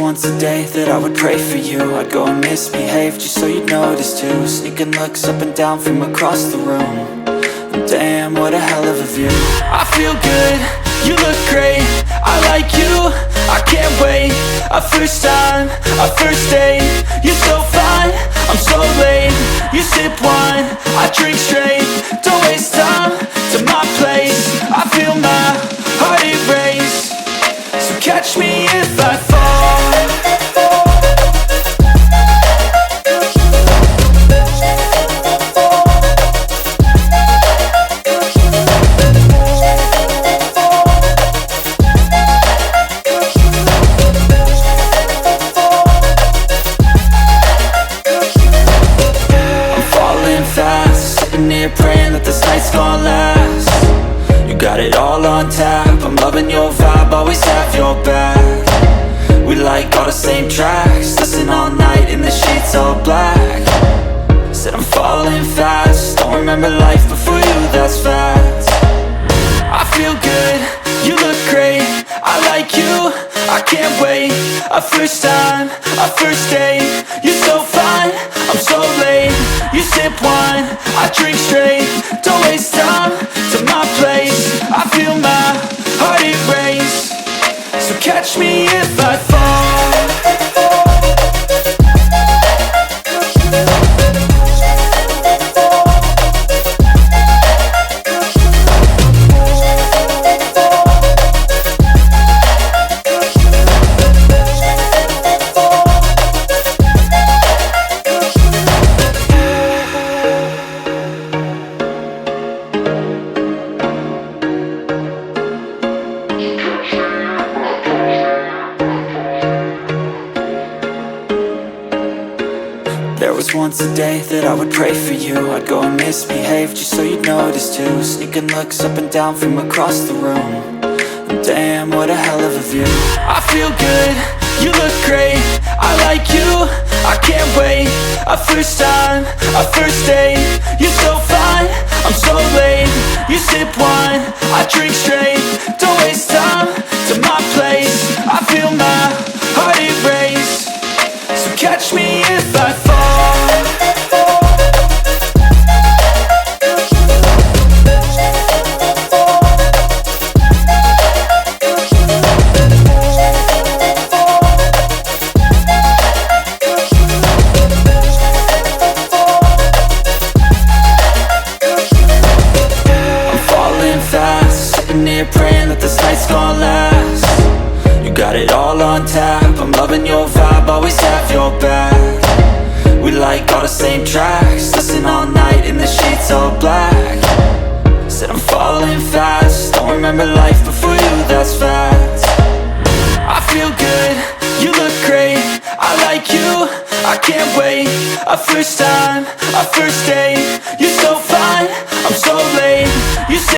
once a day that I would pray for you. I'd go and misbehave just so you'd notice too. Sneaking looks up and down from across the room. And damn, what a hell of a view. I feel good, you look great, I like you, I can't wait. A first time, a first date, you're so fine, I'm so late. You sip wine, I drink straight, don't waste time to my place. I feel my heart erase, so catch me if I fall. Sitting here praying that this night's gonna last. You got it all on tap, I'm loving your vibe, always have your back. We like all the same tracks, listen all night in the sheets all black. Said I'm falling fast, don't remember life before you, that's fact. I feel good, you look great, I like you, I can't wait. A first time, a first date, you're so fine, I'm so late. You sip wine, I drink straight, don't waste time to my place. I feel my heart erase, so catch me if I fall. There was once a day that I would pray for you. I'd go and misbehave just so you'd notice too. Sneaking looks up and down from across the room. And damn, what a hell of a view. I feel good, you look great, I like you, I can't wait. A first time, a first date, you're so fine, I'm so late. You sip wine, I drink straight, don't waste time to my place. I feel my heart erase, so catch me if I fall. Sitting here praying that this night's gonna last. You got it all on tap, I'm loving your vibe, always have your back. We like all the same tracks, listen all night in the sheets all black. Said I'm falling fast, don't remember life before you, that's fact. I feel good, you look great, I like you, I can't wait. A first time, a first date, you're so fine, I'm so late. You